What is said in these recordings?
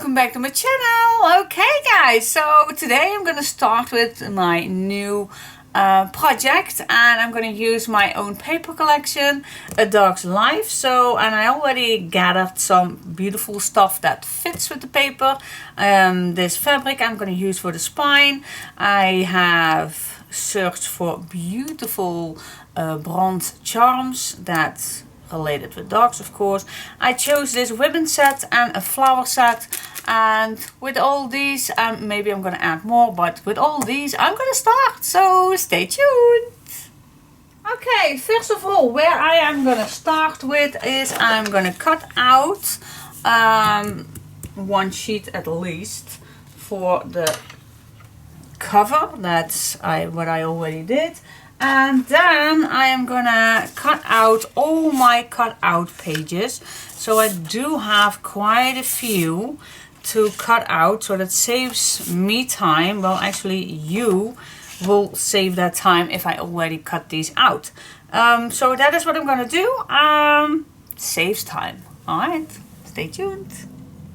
welcome back to my channel. Okay guys, so today I'm gonna start with my new project, and I'm gonna use my own paper collection, A Dog's Life. And I already gathered some beautiful stuff that fits with the paper. This fabric I'm gonna use for the spine. I have searched for beautiful bronze charms that related with dogs, of course. I chose this ribbon set and a flower set, and with all these, maybe I'm gonna add more, but with all these I'm gonna start, so stay tuned. Okay, first of all, where I am gonna start with is I'm gonna cut out one sheet at least for the cover. That's what I already did. And then I am gonna cut out all my cut out pages. So I do have quite a few to cut out, so that saves me time. Well, actually you will save that time if I already cut these out. So that is what I'm gonna do. Saves time. Alright, stay tuned.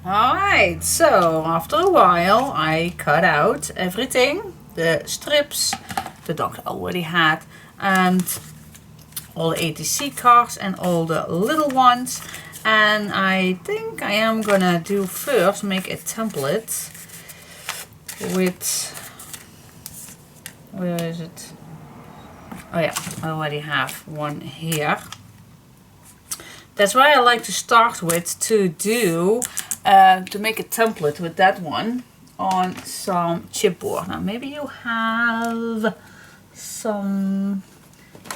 Alright, so after a while I cut out everything. The strips the dog already had, and all the ATC cards and all the little ones. And I think I am gonna do first make a template with, where is it? Oh yeah, I already have one here. That's why I like to start with, to do to make a template with that one on some chipboard. Now maybe you have some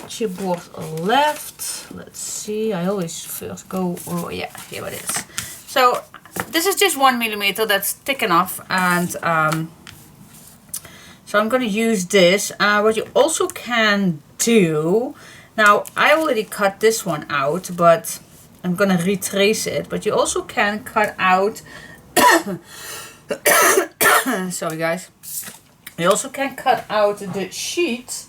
chipboard left. Let's see, I always first go, oh yeah, here it is. So this is just 1mm, that's thick enough, and so I'm going to use this. What you also can do, now I already cut this one out, but I'm going to retrace it, but you also can cut out sorry guys, you also can cut out the sheet.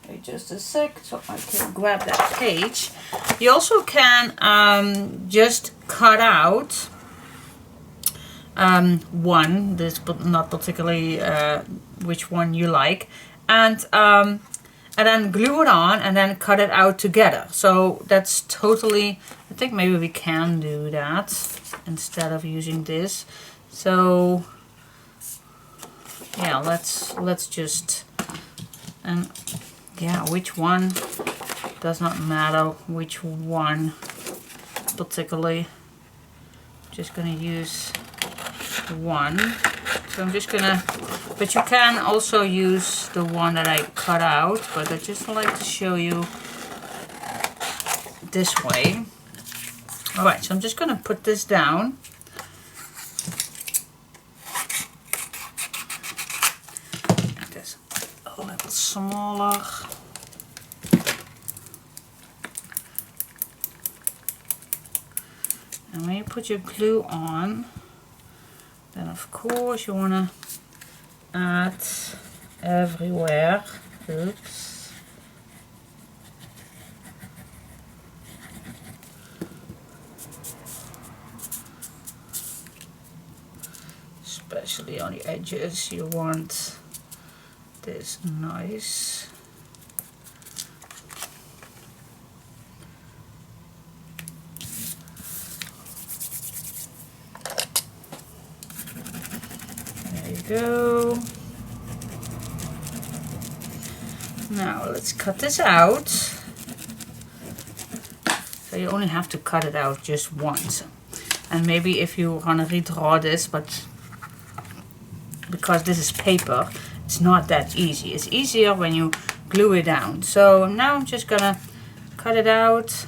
Wait just a sec so I can grab that page. You also can just cut out one, this but not particularly which one you like, and then glue it on and then cut it out together. So that's totally, I think maybe we can do that instead of using this. So yeah, let's just, and yeah, which one does not matter, which one particularly. I'm just gonna use one. So I'm just gonna, but you can also use the one that I cut out, but I just like to show you this way. Alright, so I'm just gonna put this down. Make this a little smaller. And when you put your glue on, then of course you want to add everywhere. Oops. Especially on the edges, you want this nice. Go. Now let's cut this out. So you only have to cut it out just once, and maybe if you want to redraw this, but because this is paper, it's not that easy. It's easier when you glue it down. So now I'm just gonna cut it out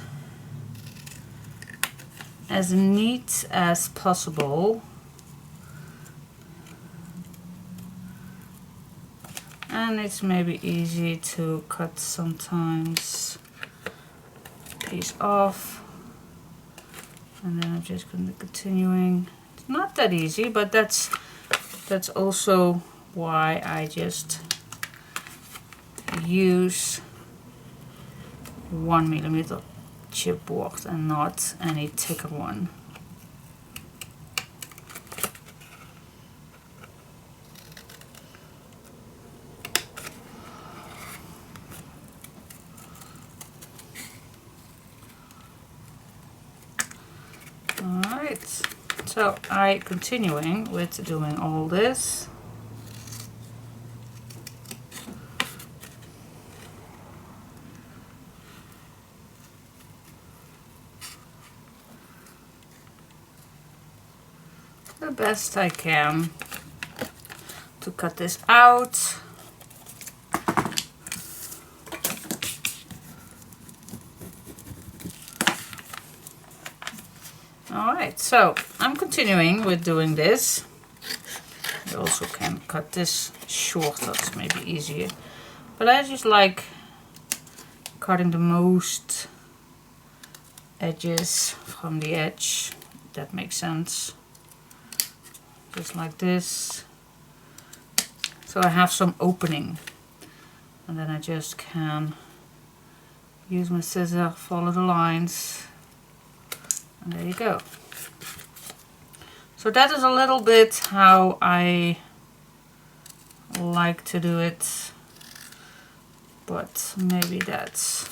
as neat as possible. And it's maybe easy to cut sometimes a piece off, and then I'm just going to continuing. It's not that easy, but that's also why I just use 1mm chipboard and not any thicker one. Alright, so I continuing with doing all this. The best I can to cut this out. Alright, so I'm continuing with doing this. You also can cut this shorter, it's maybe easier. But I just like cutting the most edges from the edge, if that makes sense. Just like this. So I have some opening. And then I just can use my scissor, follow the lines. And there you go. So that is a little bit how I like to do it, but maybe that's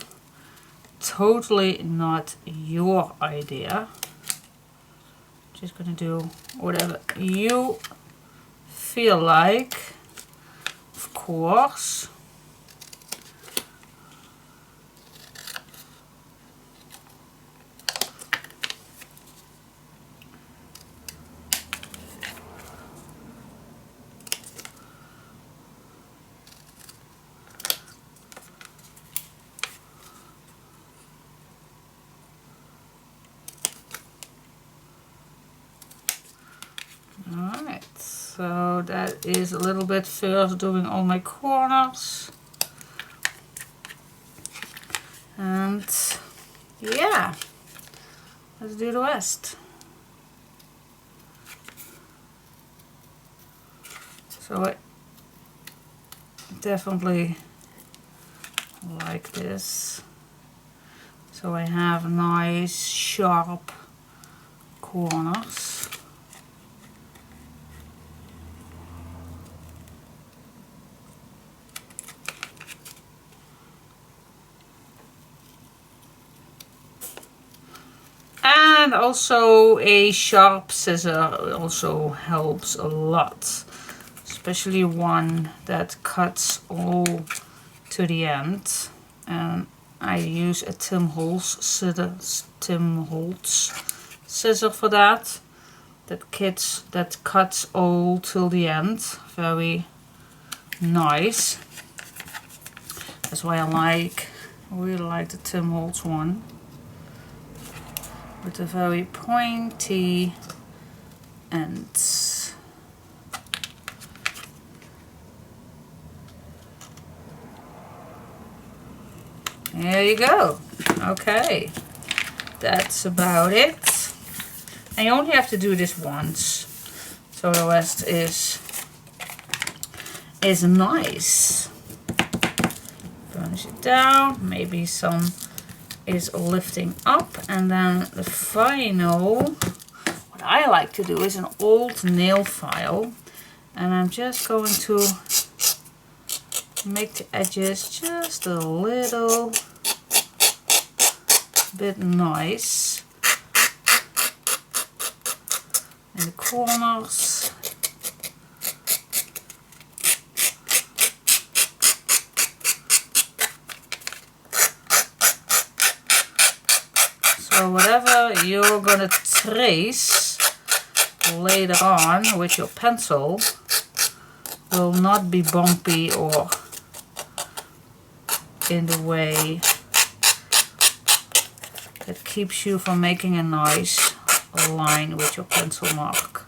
totally not your idea. Just gonna do whatever you feel like, of course. Alright, so that is a little bit first doing all my corners. And yeah, let's do the rest. So I definitely like this. So I have nice sharp corners. And also a sharp scissor also helps a lot, especially one that cuts all to the end. And I use a Tim Holtz scissor for that. That cuts all till the end. Very nice. That's why I really like the Tim Holtz one. With a very pointy ends. There you go. Okay, that's about it. And you only have to do this once, so the rest is nice. Burnish it down. Maybe some is lifting up, and then the final, what I like to do is an old nail file, and I'm just going to make the edges just a little bit nice in the corners. So whatever you're gonna trace later on with your pencil will not be bumpy or in the way that keeps you from making a nice line with your pencil mark.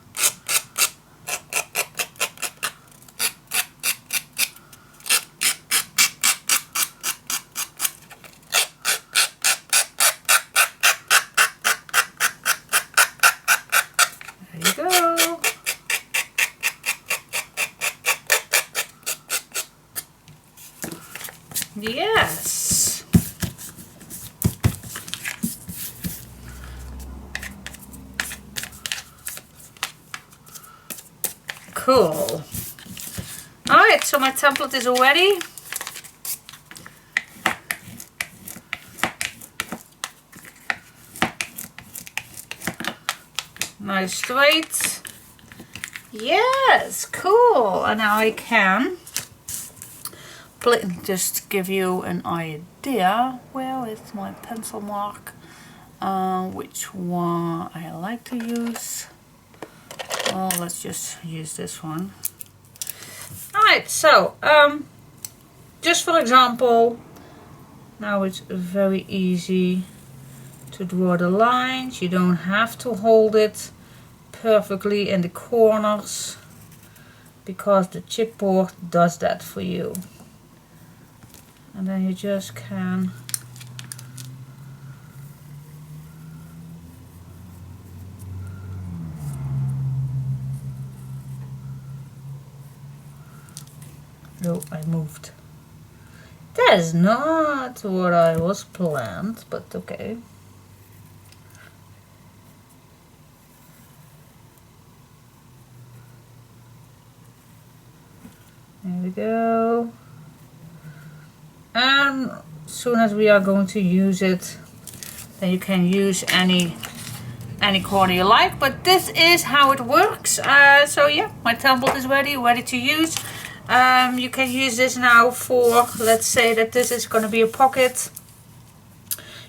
Yes. Cool. Alright, so my template is all ready. nice straight. Yes, cool. And now I can just give you an idea. Where is my pencil mark? Which one I like to use. Oh, let's just use this one. Alright, so just for example, now it's very easy to draw the lines. You don't have to hold it perfectly in the corners because the chipboard does that for you. And then you just can oh, I moved. That is not what I was planned, but okay. There we go. And as soon as we are going to use it, then you can use any corner you like. But this is how it works. So yeah, my template is ready to use. You can use this now for, let's say that this is going to be a pocket.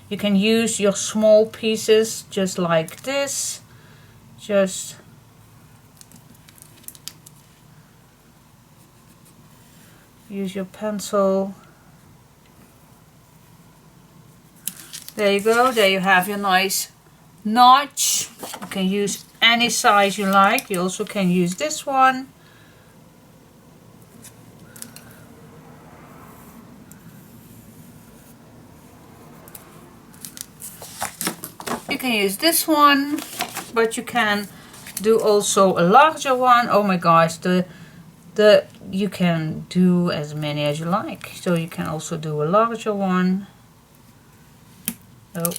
You can use your small pieces just like this. Just use your pencil. There you go. There you have your nice notch. You can use any size you like. You also can use this one. You can use this one, but you can do also a larger one. Oh my gosh, you can do as many as you like. So you can also do a larger one. Oh.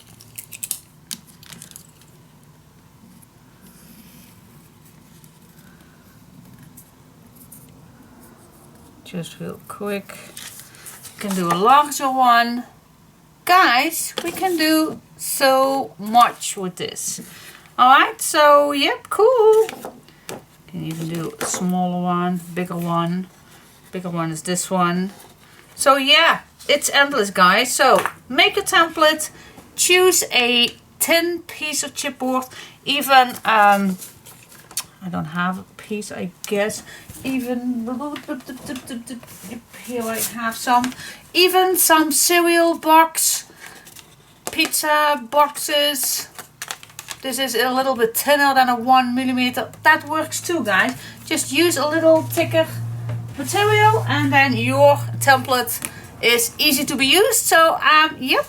Just real quick. You can do a larger one. Guys, we can do so much with this. Alright, so yep, cool. You can even do a smaller one, bigger one. Bigger one is this one. So yeah, it's endless, guys. So make a template, choose a thin piece of chipboard, even I don't have a piece, I guess. Even here I have some. Even some cereal box, pizza boxes. This is a little bit thinner than a 1mm. That works too, guys. Just use a little thicker material and then your template is easy to be used. So yep,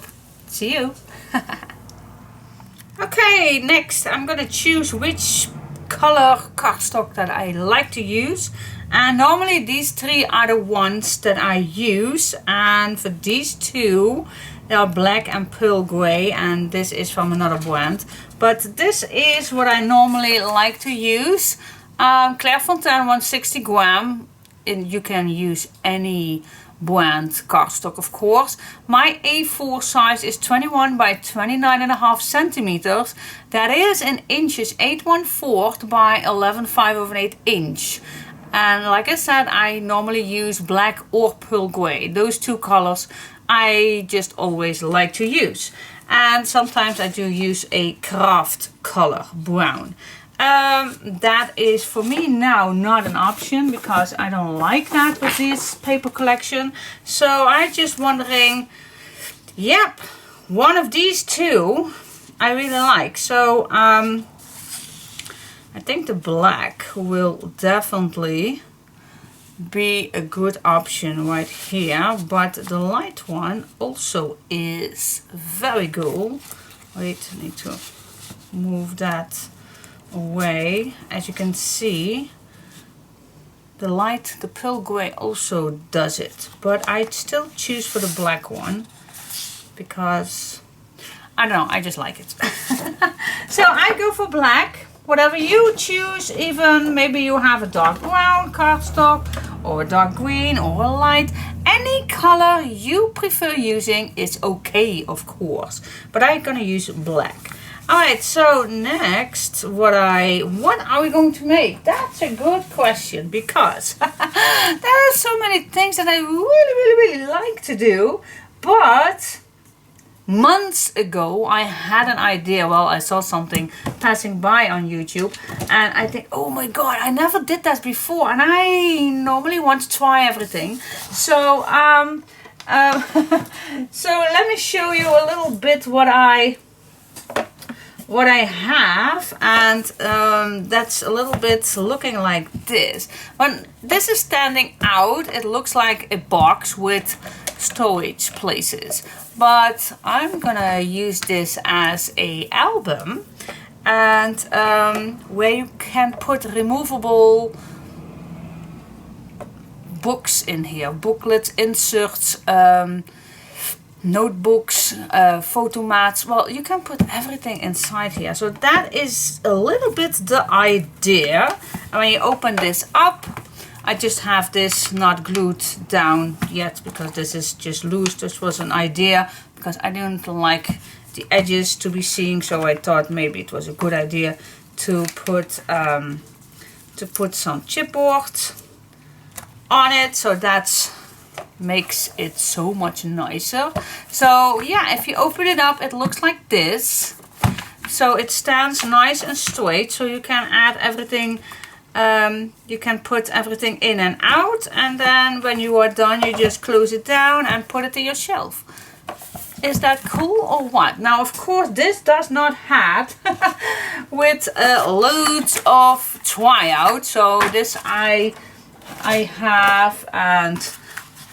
see you. Okay, next I'm gonna choose which color cardstock that I like to use, and normally these three are the ones that I use, and for these two they are black and pearl gray, and this is from another brand, but this is what I normally like to use. Clairefontaine 160 gram, and you can use any brand cardstock, of course. My A4 size is 21 by 29.5 centimeters. That is in inches 8/1/4 by 11/5/8 inch. And like I said, I normally use black or pearl gray. Those two colors I just always like to use. And sometimes I do use a craft color, brown. That is for me now not an option because I don't like that with this paper collection. So I'm just wondering, yep, one of these two I really like. So I think the black will definitely be a good option right here, but the light one also is very good. Wait, I need to move that away. As you can see, the light, the pearl gray also does it, but I'd still choose for the black one because I don't know, I just like it. So I go for black. Whatever you choose, even maybe you have a dark brown cardstock or a dark green or a light, any color you prefer using is okay, of course, but I'm gonna use black. Alright, so next, what are we going to make? That's a good question, because there are so many things that I really like to do, but months ago I had an idea. Well, I saw something passing by on YouTube and I think, oh my god, I never did that before, and I normally want to try everything. So so let me show you a little bit what I have, and that's a little bit looking like this. When this is standing out, it looks like a box with storage places, but I'm gonna use this as a album, and where you can put removable books in here, booklets, inserts, notebooks, photo mats. Well, you can put everything inside here. So that is a little bit the idea. And when you open this up, I just have this not glued down yet because this is just loose. This was an idea because I didn't like the edges to be seen, so I thought maybe it was a good idea to put some chipboard on it, so that's makes it so much nicer. So yeah, if you open it up, it looks like this. So it stands nice and straight, so you can add everything, you can put everything in and out, and then when you are done, you just close it down and put it in your shelf. Is that cool or what? Now, of course, this does not have with loads of try-out. So this I have, and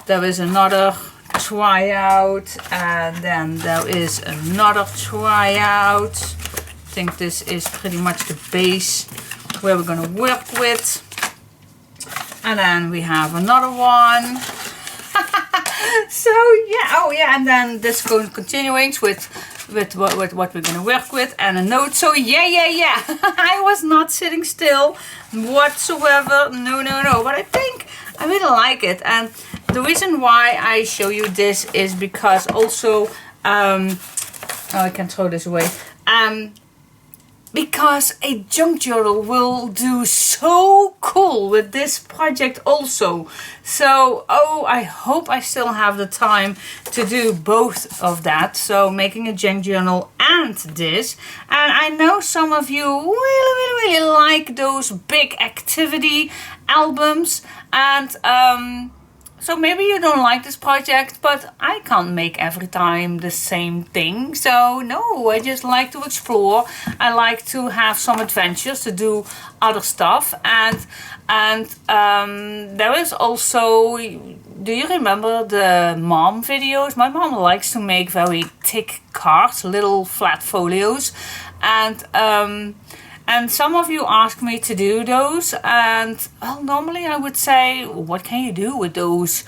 there is another tryout, and then there is another tryout. I think this is pretty much the base where we're going to work with. And then we have another one. So yeah, oh yeah, and then this goes continuing with what we're going to work with, and a note. So yeah. I was not sitting still whatsoever. No. But I think I really like it, and the reason why I show you this is because also, oh, I can throw this away. Because a junk journal will do so cool with this project also. So, oh, I hope I still have the time to do both of that. So making a junk journal and this. And I know some of you really like those big activity albums. And so maybe you don't like this project, but I can't make every time the same thing. So no, I just like to explore. I like to have some adventures, to do other stuff. And there is also, do you remember the mom videos? My mom likes to make very thick cards, little flat folios. And some of you ask me to do those, and well, normally I would say, what can you do with those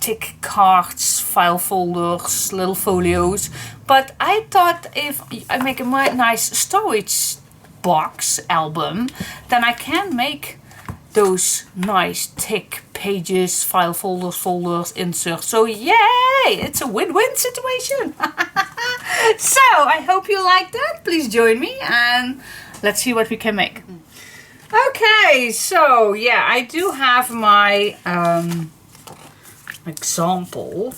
thick cards, file folders, little folios? But I thought if I make a nice storage box album, then I can make those nice thick pages, file folders, inserts. So yay! It's a win-win situation. So I hope you like that. Please join me and let's see what we can make. Okay, so yeah, I do have my example,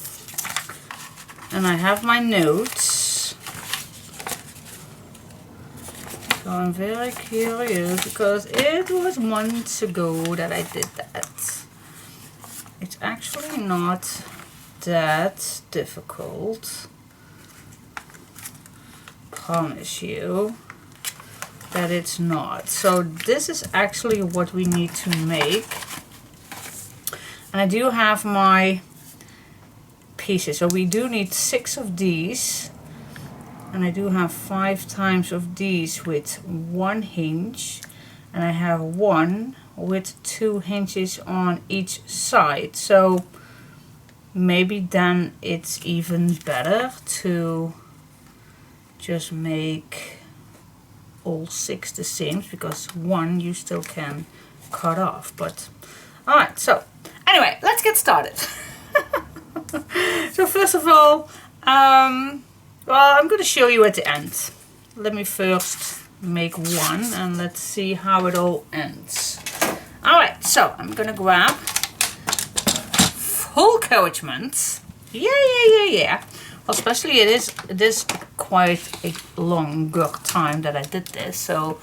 and I have my notes. So I'm very curious because it was months ago that I did that. It's actually not that difficult. Promise you that it's not. So this is actually what we need to make. And I do have my pieces. So we do need 6 of these. And I do have 5 times of these with 1 hinge. And I have 1 with 2 hinges on each side. So maybe then it's even better to just make all 6 the same, because 1 you still can cut off. But alright, so anyway, let's get started. So first of all, well, I'm going to show you at the end. let me first make one and let's see how it all ends. Alright, so I'm gonna grab full encouragement. Yeah. Well, especially it is quite a longer time that I did this, so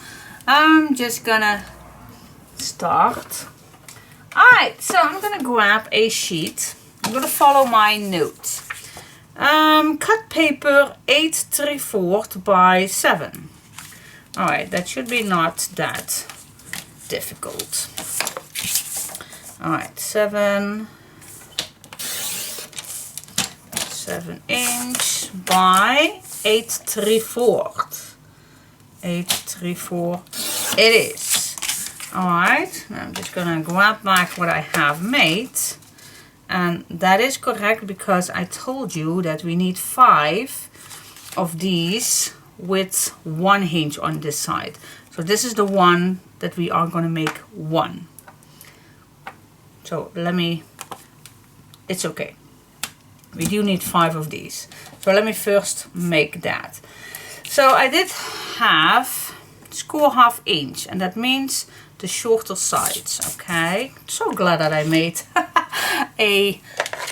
I'm just gonna start. Alright, so I'm gonna grab a sheet. I'm gonna follow my note. Cut paper 8 3/4 by 7. Alright, that should be not that difficult. Alright, 7 inch by 8 3/4. 8 3/4 it is. Alright, I'm just gonna grab back what I have made. And that is correct because I told you that we need 5 of these with 1 hinge on this side. So this is the one that we are going to make 1. So it's okay. We do need 5 of these. So let me first make that. So I did have score 1/2 inch, and that means the shorter sides. Okay, so glad that I made a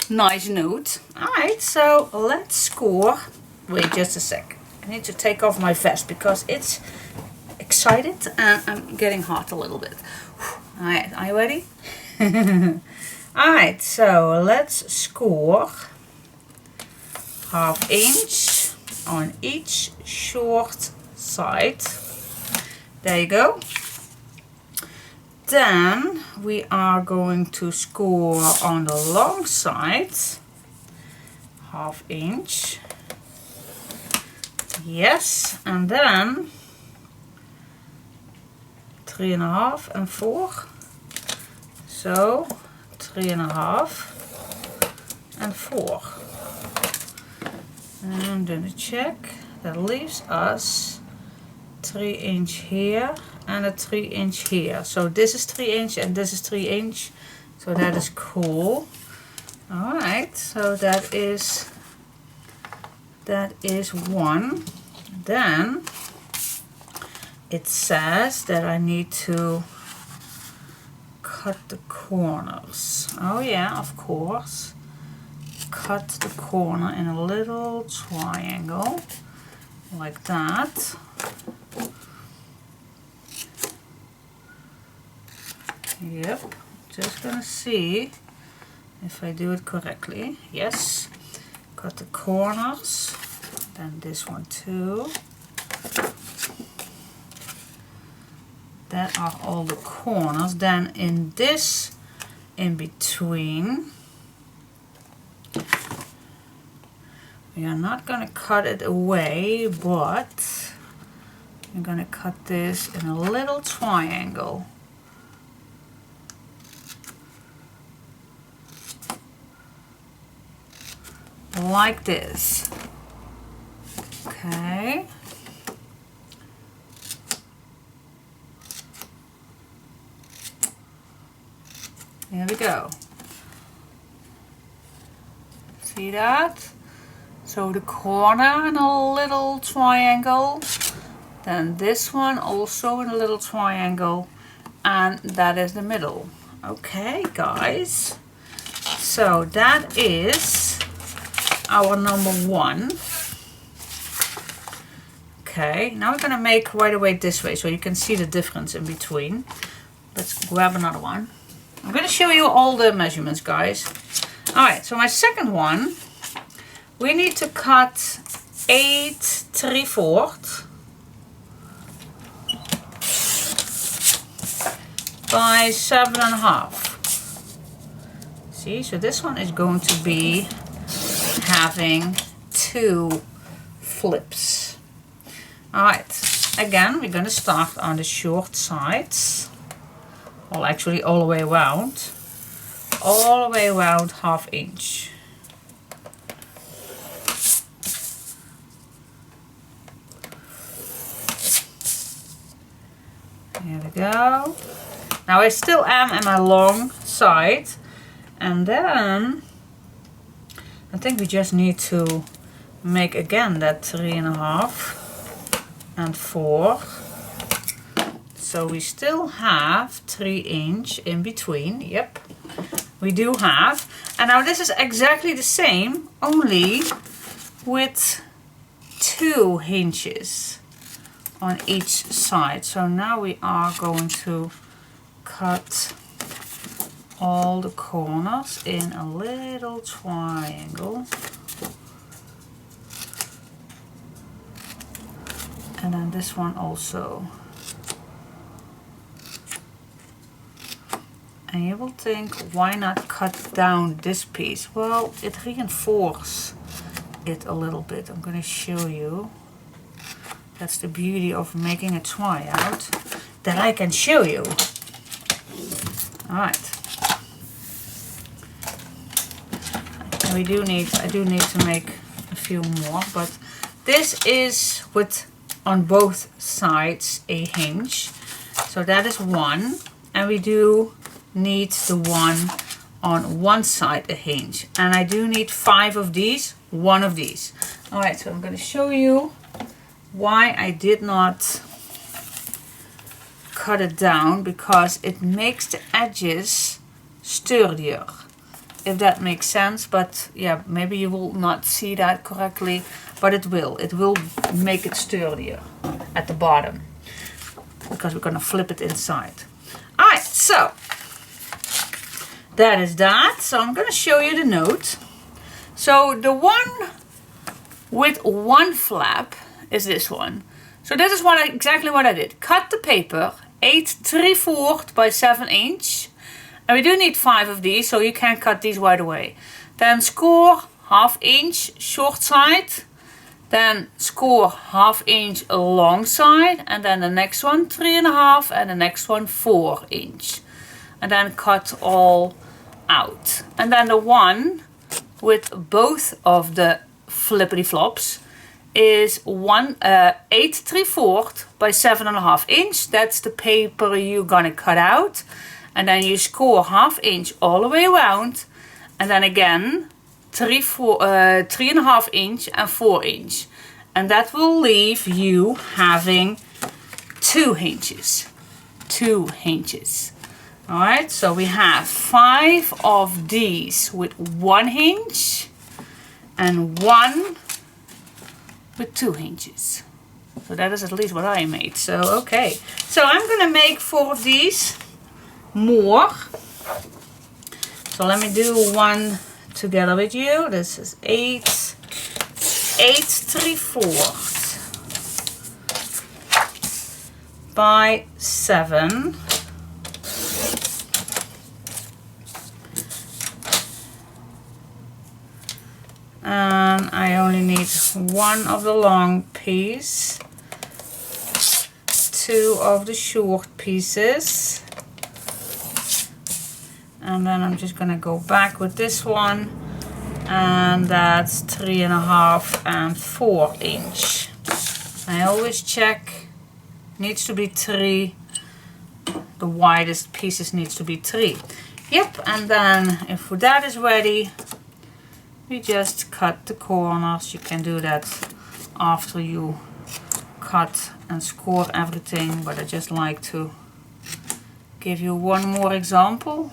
nice note. Alright, so let's score. Wait just a sec. I need to take off my vest because it's excited and I'm getting hot a little bit. Alright, are you ready? Alright, so let's score 1/2 inch on each short side. There you go. Then we are going to score on the long side 1/2 inch. Yes, and then 3.5 and 4. So 3.5 and 4. And then a check. That leaves us 3 inch here and a 3 inch here. So this is 3 inch and this is 3 inch. So that is cool. Alright, so that is 1. Then it says that I need to cut the corners. Oh yeah, of course. Cut the corner in a little triangle like that. Yep, just gonna see if I do it correctly. Yes, cut the corners, then this one too. That are all the corners. Then in this in between, we are not gonna cut it away, but I'm gonna cut this in a little triangle. Like this. Okay. Here we go. See that? So the corner in a little triangle, then this one also in a little triangle, and that is the middle. Okay, guys. So that is our number 1. Okay, now we're gonna make right away this way so you can see the difference in between. Let's grab another one. I'm gonna show you all the measurements, guys. Alright, so my second one, we need to cut 8 3/4 by 7.5. See, so this one is going to be having 2 flips. Alright, again we're going to start on the short sides. Well, actually all the way around. All the way around 1/2 inch. There we go. Now I still am at my long side. And then I think we just need to make again that 3.5 and 4. So we still have 3 inch in between. Yep, we do have. And now this is exactly the same, only with 2 hinges on each side. So now we are going to cut all the corners in a little triangle. And then this one also. And you will think, why not cut down this piece? Well, it reinforces it a little bit. I'm going to show you. That's the beauty of making a tryout, that I can show you. Alright. And I do need to make a few more, but this is with on both sides a hinge. So that is 1, and we do need the one on one side a hinge, and I do need 5 of these, 1 of these. Alright, so I'm going to show you why I did not cut it down, because it makes the edges sturdier, if that makes sense. But yeah, maybe you will not see that correctly, but it will make it sturdier at the bottom, because we're going to flip it inside. Alright, so that is that. So I'm going to show you the note. So the one with 1 flap is this one. So this is exactly what I did. Cut the paper 8 3/4 by 7 inch. And we do need 5 of these, so you can cut these right away. Then score 1/2 inch short side. Then score 1/2 inch long side. And then the next one 3.5, and the next one 4 inch. And then cut all out. And then the one with both of the flippity flops is 8 3/4 by 7.5 inch. That's the paper you're gonna cut out. And then you score 1/2 inch all the way around. And then again 3.5 inch and 4 inch. And that will leave you having 2 hinges. 2 hinges. Alright, so we have 5 of these with 1 hinge and 1 with 2 hinges. So that is at least what I made. So okay, so I'm gonna make 4 of these more. So let me do one together with you. This is 8 3/4 by 7. And I only need 1 of the long piece, 2 of the short pieces, and then I'm just gonna go back with this one, and that's 3.5 and 4 inch. I always check, needs to be 3, the widest pieces needs to be 3. Yep, and then if that is ready, we just cut the corners. You can do that after you cut and score everything, but I just like to give you one more example.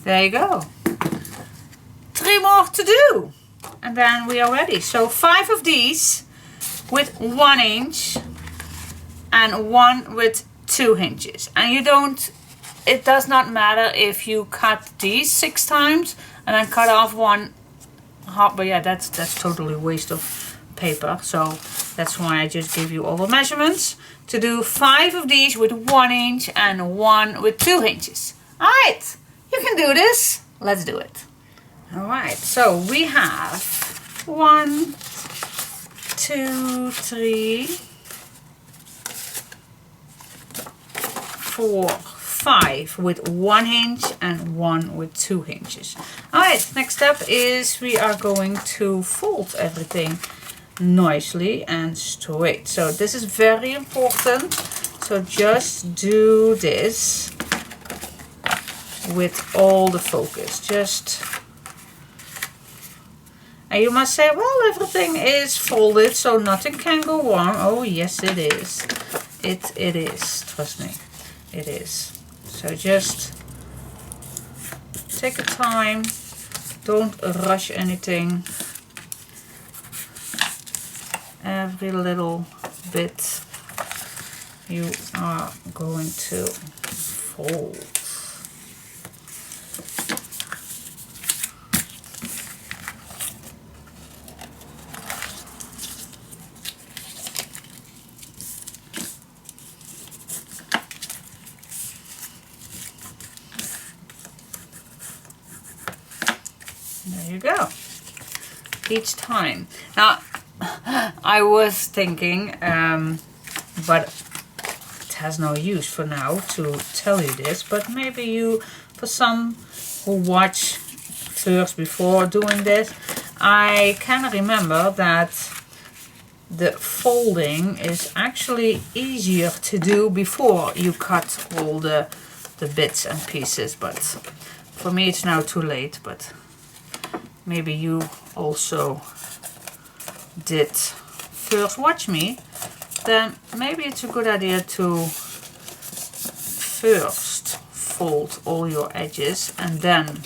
There you go. 3 more to do, and then we are ready. So 5 of these with 1 inch and 1 with 2 hinges. And you don't, it does not matter if you cut these 6 times and then cut off 1 half, but yeah, that's totally waste of paper. So that's why I just give you all the measurements to do 5 of these with 1 inch and 1 with 2 hinges. Alright, you can do this. Let's do it. Alright, so we have 1, 2, 3, 4, 5 with 1 hinge and 1 with 2 hinges. Alright, next step is we are going to fold everything. nicely and straight. So this is very important. So just do this with all the focus. And you must say, well, everything is folded, so nothing can go wrong. Oh, yes, it is. It is. Trust me, it is. So just take your time. Don't rush anything. Every little bit you are going to fold. There you go. Each time. Now, I was thinking, but it has no use for now to tell you this, but maybe you, for some who watch first before doing this, I can remember that the folding is actually easier to do before you cut all the bits and pieces, but for me it's now too late. But maybe you also did first watch me, then maybe it's a good idea to first fold all your edges and then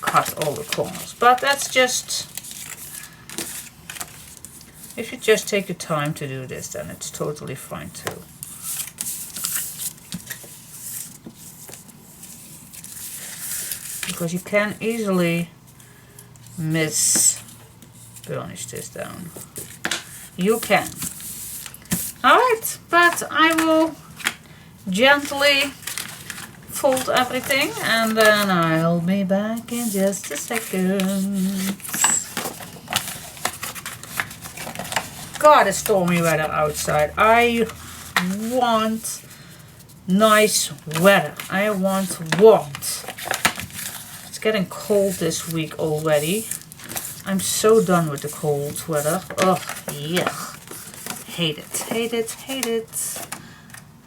cut all the corners. But that's just, if you just take your time to do this, then it's totally fine too. Because you can easily burnish this down. You can. Alright, but I will gently fold everything and then I'll be back in just a second. God, it's stormy weather outside. I want nice weather. I want warmth. It's getting cold this week already. I'm so done with the cold weather. Oh, yeah. Hate it, hate it, hate it.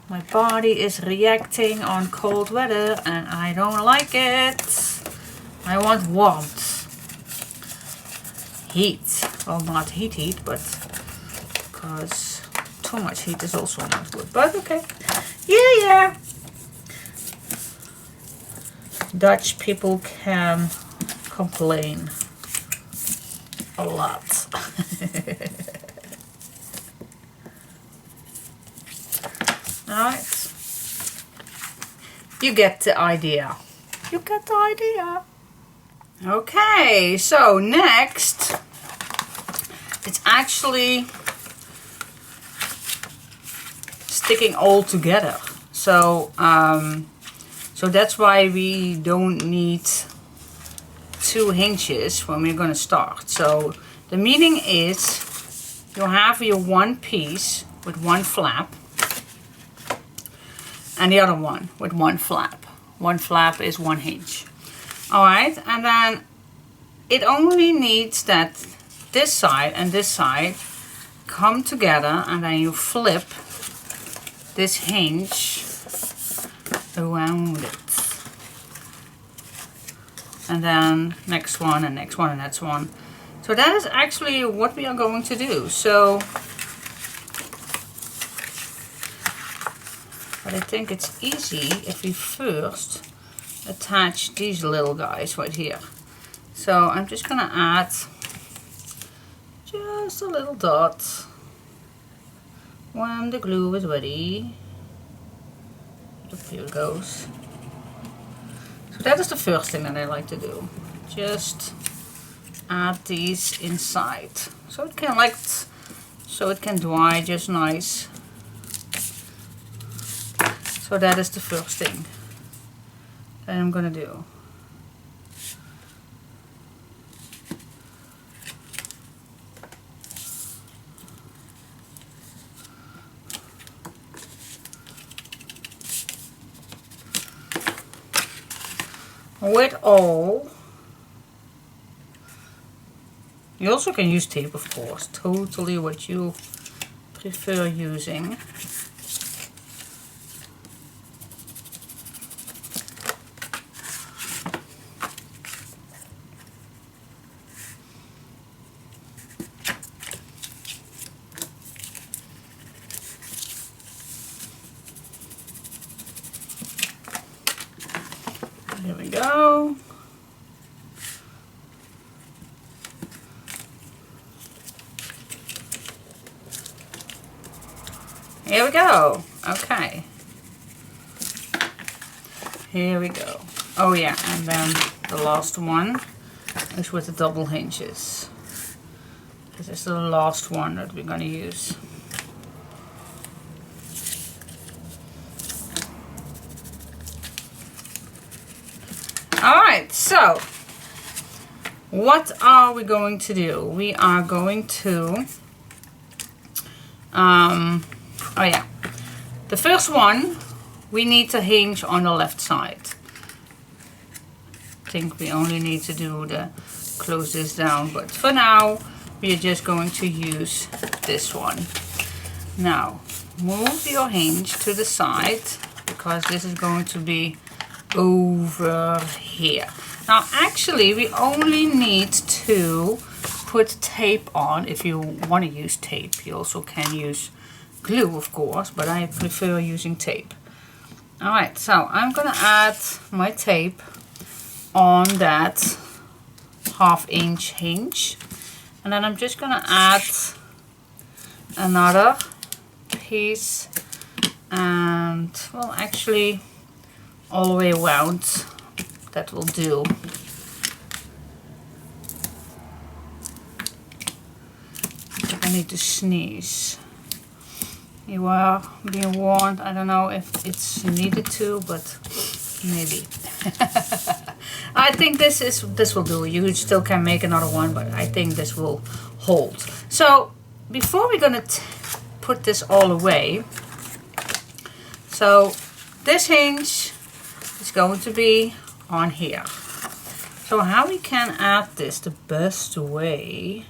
My body is reacting on cold weather and I don't like it. I want warmth. Heat. Well, not heat, but because too much heat is also not good. But okay. Yeah. Dutch people can complain a lot. Alright. You get the idea. You get the idea. Okay, so next it's actually sticking all together. So so that's why we don't need 2 hinges when we're going to start. So the meaning is you have your one piece with one flap and the other one with one flap. One flap is 1 hinge. Alright, and then it only needs that this side and this side come together, and then you flip this hinge around it. And then next one and next one and next one. So that is actually what we are going to do. So, but I think it's easy if we first attach these little guys right here. So I'm just gonna add just a little dot when the glue is ready. Here it goes. So that is the first thing that I like to do. Just add these inside, so it can dry just nice. So that is the first thing that I'm gonna do. With all You also can use tape, of course, totally what you prefer using. Here we go. Here we go. Okay. Here we go. Oh yeah, and then the last one is with the double hinges. This is the last one that we're going to use. Alright, so what are we going to do? We are going to oh yeah, the first one, we need to hinge on the left side. I think we only need to do the close this down, but for now we are just going to use this one. Now move your hinge to the side because this is going to be over here. Now actually we only need to put tape on. If you want to use tape, you also can use glue, of course, but I prefer using tape. Alright, so I'm gonna add my tape on that 1/2 inch hinge, and then I'm just gonna add another piece, and well, actually all the way around, that will do. I need to sneeze. You are being warned. I don't know if it's needed to, but maybe. I think this will do. You still can make another one, but I think this will hold. So before we're gonna put this all away, so this hinge is going to be on here. So how we can add this the best way?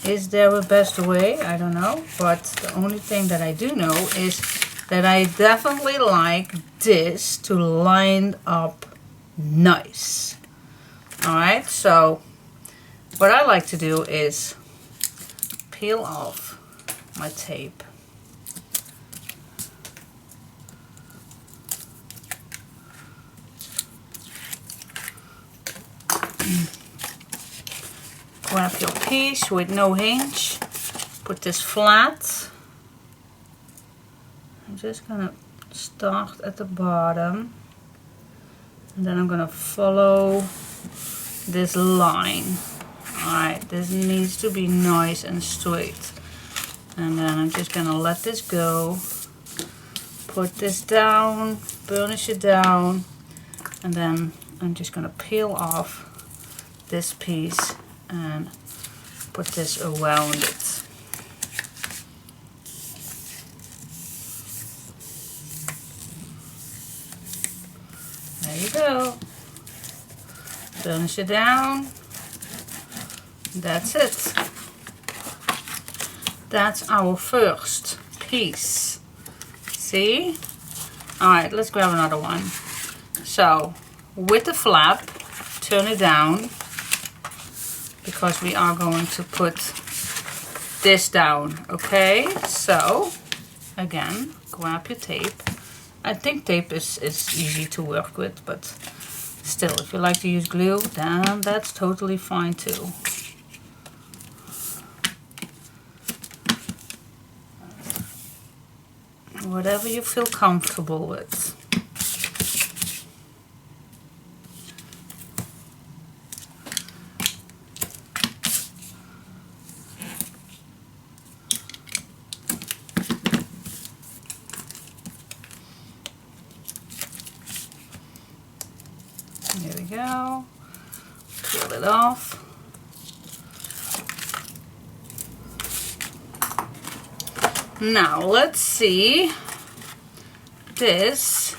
Is there a best way? I don't know, but the only thing that I do know is that I definitely like this to line up nice. Alright, so what I like to do is peel off my tape. Grab your piece with no hinge, put this flat. I'm just gonna start at the bottom, and then I'm gonna follow this line. Alright, this needs to be nice and straight. And then I'm just gonna let this go, put this down, burnish it down, and then I'm just gonna peel off this piece and put this around it. There you go. Burnish it down. That's it. That's our first piece. See? Alright, let's grab another one. So, with the flap, turn it down, because we are going to put this down, okay? So, again, grab your tape. I think tape is easy to work with, but still, if you like to use glue, then that's totally fine too. Whatever you feel comfortable with. There we go. Peel it off. Now let's see. This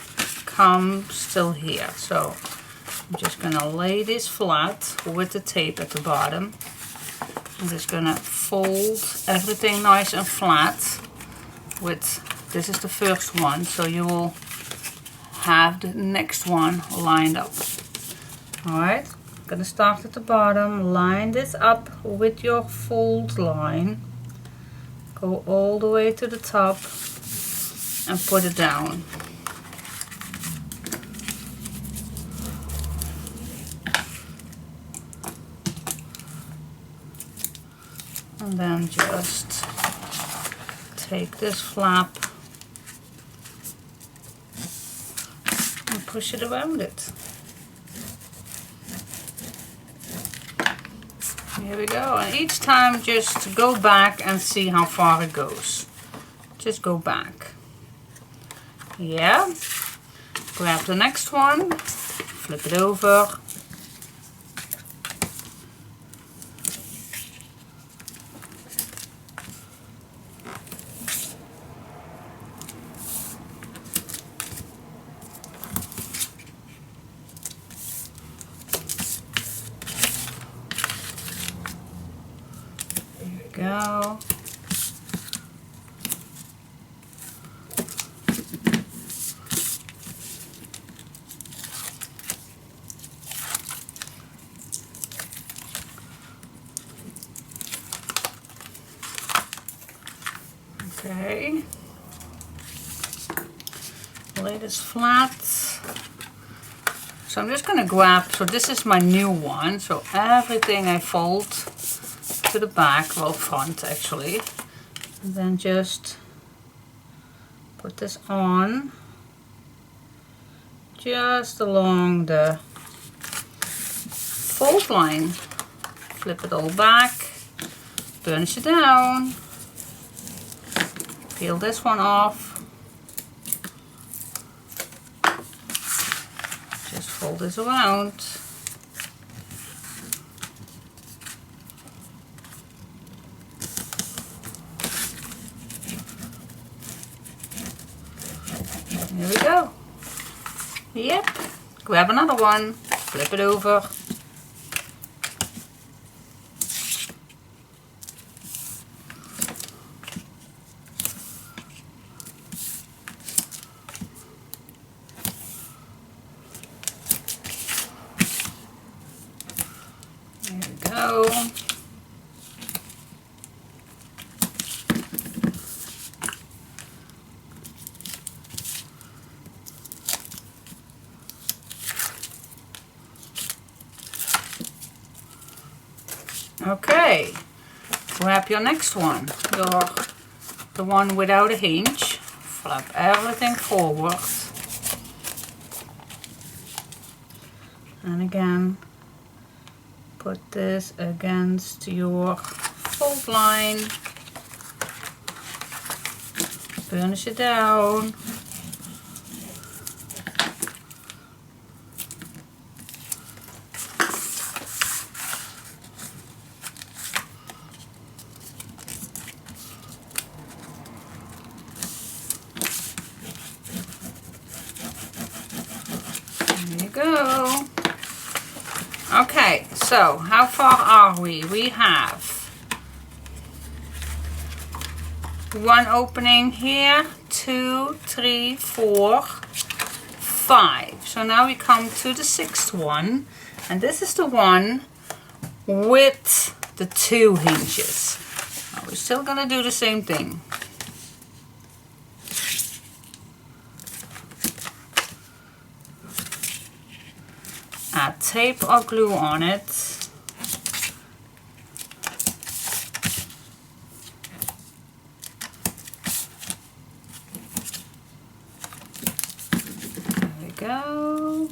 comes still here. So I'm just going to lay this flat with the tape at the bottom. I'm just going to fold everything nice and flat with, this is the first one, so you will have the next one lined up. Alright, I'm going to start at the bottom, line this up with your fold line, go all the way to the top and put it down. And then just take this flap and push it around it. Here we go. And each time just go back and see how far it goes. Just go back. Yeah. Grab the next one, flip it over. Go. Okay. Lay this flat. So I'm just going to grab, so this is my new one, so everything I fold to the back, well front actually, and then just put this on just along the fold line, flip it all back, burnish it down, peel this one off, just fold this around. Here we go. Yep. Grab another one, flip it over. There we go. Okay, grab your next one, the one without a hinge, flap everything forward, and again put this against your fold line, burnish it down. Go. Okay, so how far are we? We have one opening here, 2, 3, 4, 5. So now we come to the 6th one, and this is the one with the 2 hinges. Now we're still gonna do the same thing. Add tape or glue on it. There we go.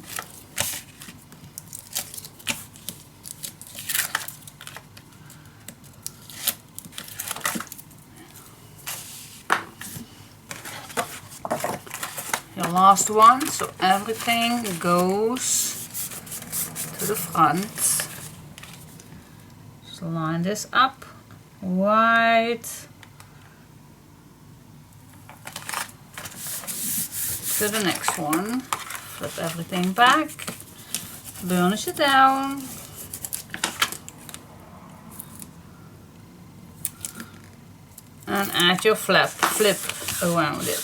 Your last one, so everything goes to the front. Just line this up right to the next one. Flip everything back, burnish it down. And add your flip around it.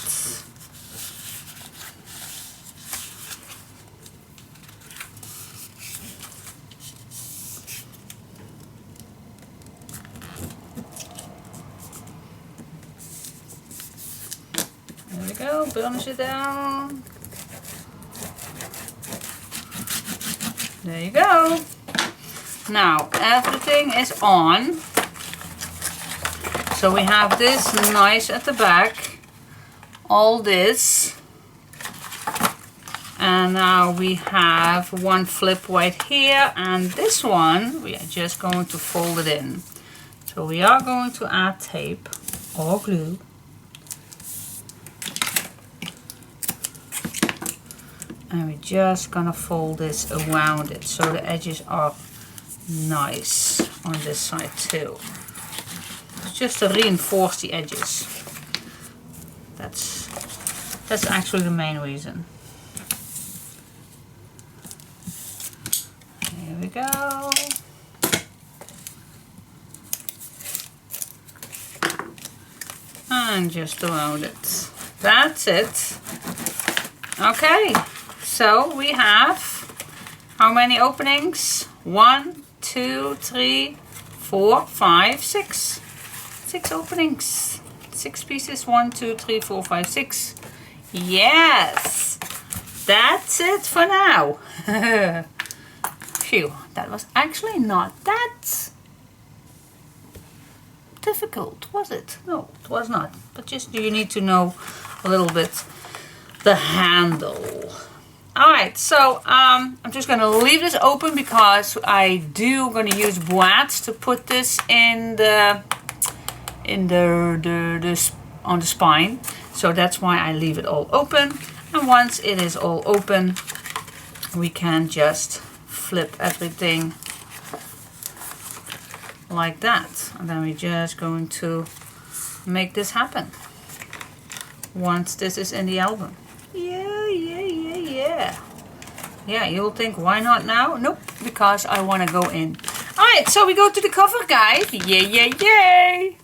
There we go, burnish it down. There you go. Now everything is on. So we have this nice at the back, all this. And now we have one flip right here, and this one we are just going to fold it in. So we are going to add tape or glue. And we're just gonna fold this around it so the edges are nice on this side too. It's just to reinforce the edges. That's actually the main reason. Here we go. And just around it. That's it. Okay. So we have how many openings? 1, 2, 3, 4, 5, 6. 6 openings. 6 pieces. 1, 2, 3, 4, 5, 6. Yes! That's it for now. Phew, that was actually not that difficult, was it? No, it was not. But just you need to know a little bit the handle. Alright, so I'm just going to leave this open because I do going to use brads to put this in the on the spine. So that's why I leave it all open. And once it is all open, we can just flip everything like that. And then we're just going to make this happen once this is in the album. Yeah, you'll think, why not now? Nope, because I want to go in. Alright, so we go to the cover, guys. Yay.